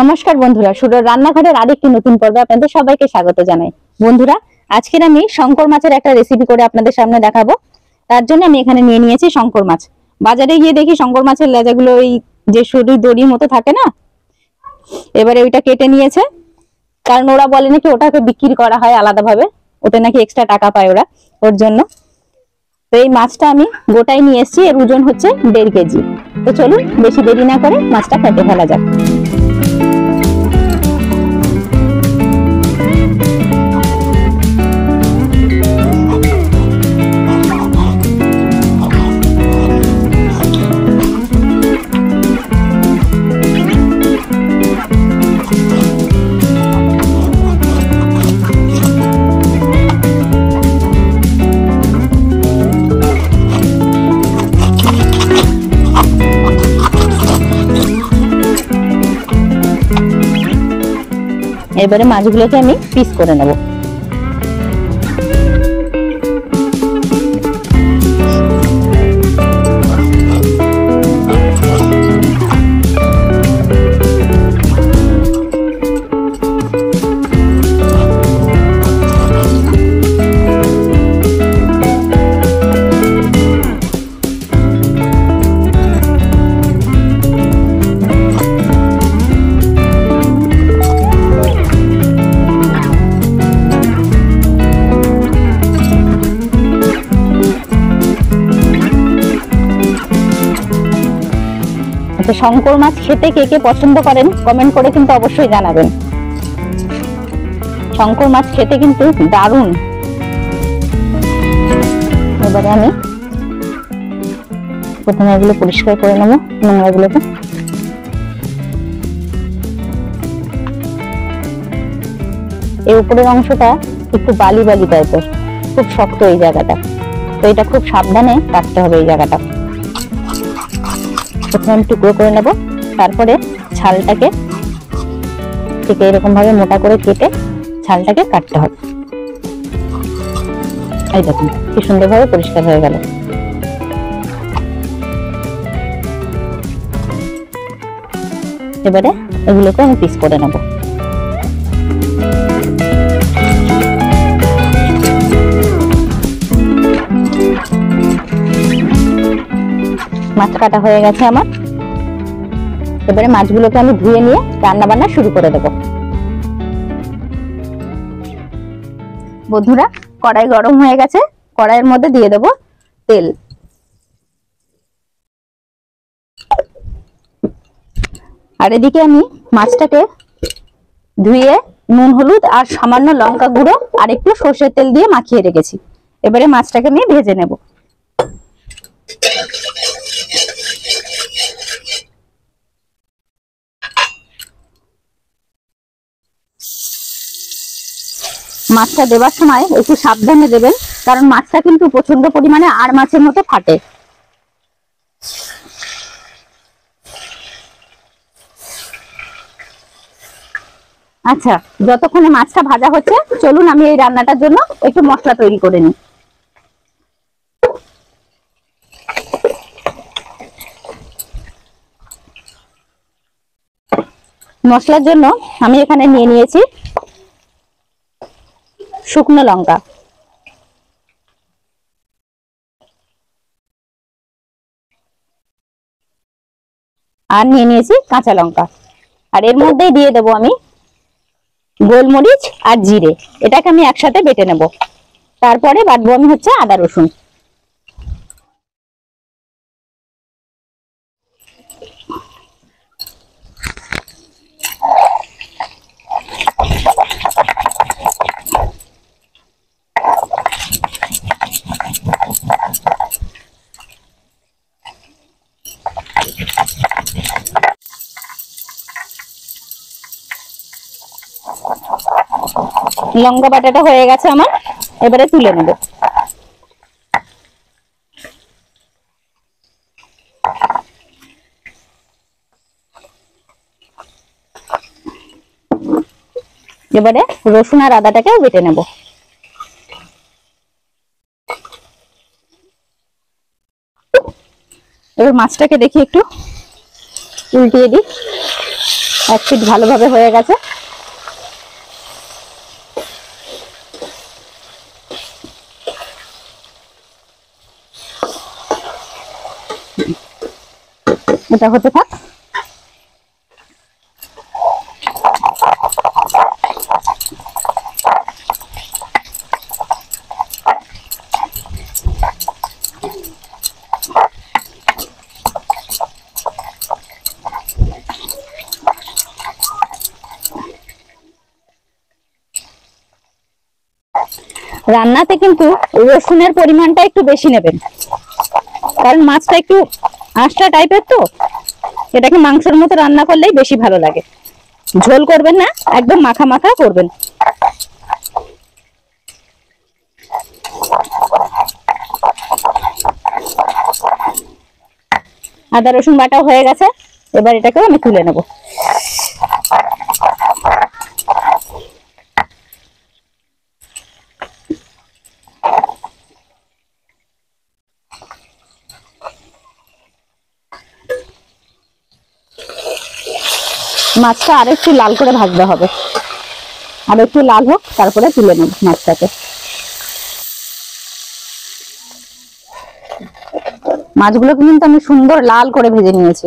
নমস্কার বন্ধুরা, সুরর রান্নাঘরের আরেকটি নতুন পর্বে আপনাদের সবাইকে স্বাগত জানাই। বন্ধুরা, আজকের আমি শঙ্কর মাছের একটা রেসিপি করে আপনাদের সামনে দেখাবো। তার জন্য আমি এখানে নিয়ে নিয়েছি শঙ্কর মাছ। বাজারে গিয়ে দেখি শঙ্কর মাছের লেজাগুলো ওই যে সরু দড়ির মতো থাকে না, এবারে ওইটা কেটে নিয়েছে, কারণ ওরা বলে নাকি ওটাকে বিক্রি করা হয় আলাদাভাবে, ওতে নাকি এক্সট্রা টাকা পায় ওরা, ওর জন্য। তো এই মাছটা আমি গোটাই নিয়ে এসেছি, এর ওজন হচ্ছে 1.5 কেজি। তো চলুন বেশি দেরি না করে মাছটা কেটে ফেলা যাক। এবারে মাছগুলোকে আমি পিস করে নেব। শঙ্কর মাছ খেতে কে কে পছন্দ করেন কমেন্ট করে কিন্তু অবশ্যই জানাবেন। শঙ্কর মাছ খেতে কিন্তু দারুণ। এবারে আমি প্রথমে এগুলো পরিষ্কার করে নেবো, নোংরাগুলোকে। এই উপরের অংশটা একটু বালি বালি টাইপের, খুব শক্ত এই জায়গাটা, তো এটা খুব সাবধানে কাটতে হবে এই জায়গাটা। প্রথমে আমি টুকরো করে নেব, তারপরে ছালটাকে ঠিক এরকম ভাবে মোটা করে কেটে ছালটাকে কাটতে হবে। এই দেখুন কি সুন্দরভাবে পরিষ্কার হয়ে গেল। এবারে এগুলোকে আমি পিস করে নেব। মাছ কাটা হয়ে গেছে আমার। এবারে মাছগুলোকে আমি ধুয়ে নিয়ে রান্না বান্না শুরু করে দেব। বন্ধুরা, কড়াই গরম হয়ে গেছে, কড়াইয়ের মধ্যে দিয়ে দেব তেল। আর এদিকে আমি মাছটাকে ধুয়ে নুন হলুদ আর সামান্য লঙ্কা গুঁড়ো আর একটু সর্ষের তেল দিয়ে মাখিয়ে রেখেছি। এবারে মাছটাকে আমি ভেজে নেব। মাছটা দেবার সময় একটু সাবধানে দেবেন, কারণ মাছটা কিন্তু প্রচন্ড পরিমাণে আর মাছের মতো ফাটে। আচ্ছা, যতক্ষণে মাছটা ভাজা হচ্ছে চলুন আমি এই রান্নাটার জন্য একটু মশলা তৈরি করে নিই। মশলার জন্য আমি এখানে নিয়ে নিয়েছি শুকনো লঙ্কা, আর নিয়ে নিয়েছি কাঁচা লঙ্কা, আর এর মধ্যেই দিয়ে দেবো আমি গোলমরিচ আর জিরে। এটাকে আমি একসাথে বেটে নেব। তারপরে বাটবো আমি হচ্ছে আদা রসুন। লঙ্কা বাটাটা হয়ে গেছে আমার, এবারে তুলে নেব। এবারে রসুন আর আদাটাকেও বেটে নেব। এবার মাছটাকে দেখি একটু উল্টিয়ে দিই। এক পিঠ ভালোভাবে হয়ে গেছে। এটা হতে থাক। রান্নাতে কিন্তু রসুনের পরিমাণটা একটু বেশি নেবেন, কারণ মাছটা একটু আঁশটা টাইপের, তো এটাকে মাংসের মতো রান্না করলেই বেশি ভালো লাগে। ঝোল করবেন না, একদম মাখা মাখা করবেন। আদা রসুন বাটা হয়ে গেছে, এবার এটাকেও আমি তুলে নেব। মাছটা আরেকটু লাল করে ভাজতে হবে, আর একটু লাল হোক, তারপরে তুলে নেব মাছটাকে। মাছগুলোকে কিন্তু আমি সুন্দর লাল করে ভেজে নিয়েছি।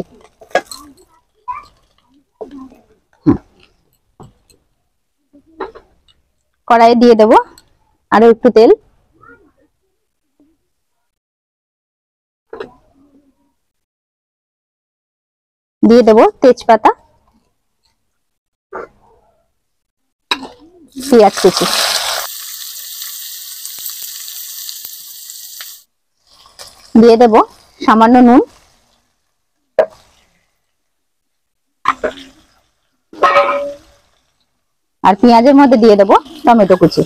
কড়াইয়ে দিয়ে দেব আরো একটু তেল। দিয়ে দেব তেজপাতা, পেঁয়াজ কুচি, দিয়ে দেব সামান্য নুন, আর পেঁয়াজের মধ্যে দিয়ে দেব টমেটো কুচি।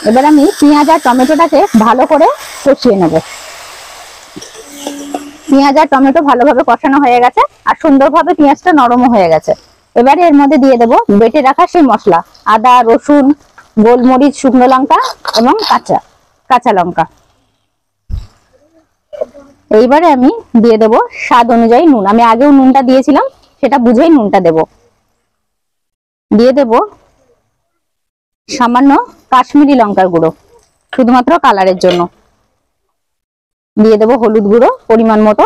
এবার আমি পেঁয়াজ আর টমেটোটাকে ভালো করে কষিয়ে নেব। পেঁয়াজ আর টমেটো ভালোভাবে কষানো হয়ে গেছে, আর সুন্দরভাবে পেঁয়াজটা নরমও হয়ে গেছে। এবারে এর মধ্যে দিয়ে দেব বেটে রাখা সেই মশলা, আদা রসুন গোলমরিচ শুকনো লঙ্কা এবং কাঁচা লঙ্কা। এইবারে আমি দিয়ে দেব স্বাদ অনুযায়ী নুন। আমি আগেও নুনটা দিয়েছিলাম, সেটা বুঝেই নুনটা দেব। দিয়ে দেব সামান্য কাশ্মীরি লঙ্কার গুঁড়ো, শুধুমাত্র কালারের জন্য। দিয়ে দেব হলুদ গুঁড়ো পরিমাণ মতো।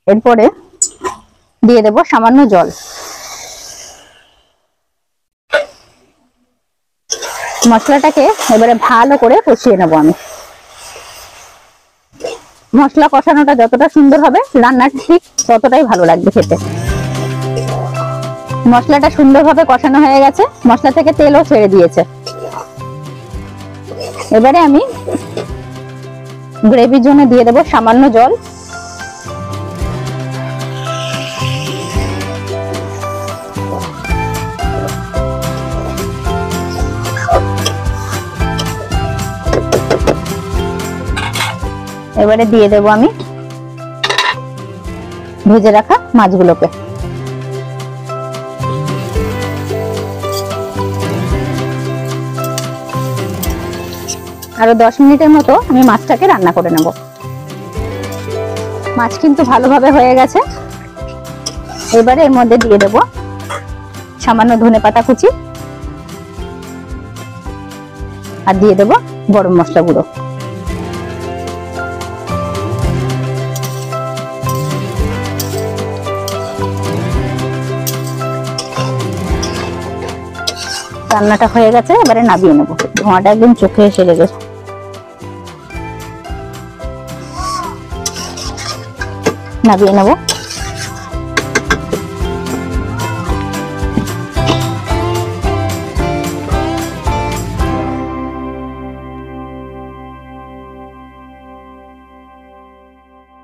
এরপরে দিয়ে দেব সামান্য জল। মশলাটাকে এবারে ভালো করে কষিয়ে নেব আমি। মশলা কষানোটা যতটা সুন্দর হবে, রান্নাটা ঠিক ততটাই ভালো লাগবে খেতে। মশলাটা সুন্দরভাবে কষানো হয়ে গেছে, মশলা থেকে তেলও ছেড়ে দিয়েছে। এবারে আমি গ্রেভির জন্য দিয়ে দেব সামান্য জল। এবারে দিয়ে দেব আমি ভেজে রাখা মাছগুলোকে। আরো 10 মিনিটের মতো আমি মাছটাকে রান্না করে নেব। মাছ কিন্তু ভালোভাবে হয়ে গেছে। এবারে এর মধ্যে দিয়ে দেব সামান্য ধনেপাতা কুচি, আর দিয়ে দেব গরম মশলা গুঁড়ো। রান্নাটা হয়ে গেছে, এবারে নামিয়ে নেব। ধোঁয়াটা একদম চোখে এসে লেগেছে। নামিয়ে নেব।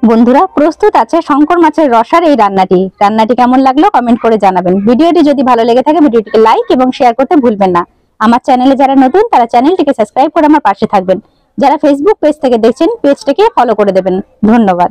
বন্ধুরা, প্রস্তুত আছে শঙ্কর মাছের রসার এই রান্নাটি। কেমন লাগলো কমেন্ট করে জানাবেন। ভিডিওটি যদি ভালো লেগে থাকে ভিডিওটিকে লাইক এবং শেয়ার করতে ভুলবেন না। আমার চ্যানেলে যারা নতুন তারা চ্যানেলটিকে সাবস্ক্রাইব করে আমার পাশে থাকবেন। যারা ফেসবুক পেজ থেকে দেখছেন পেজটাকে ফলো করে দেবেন। ধন্যবাদ।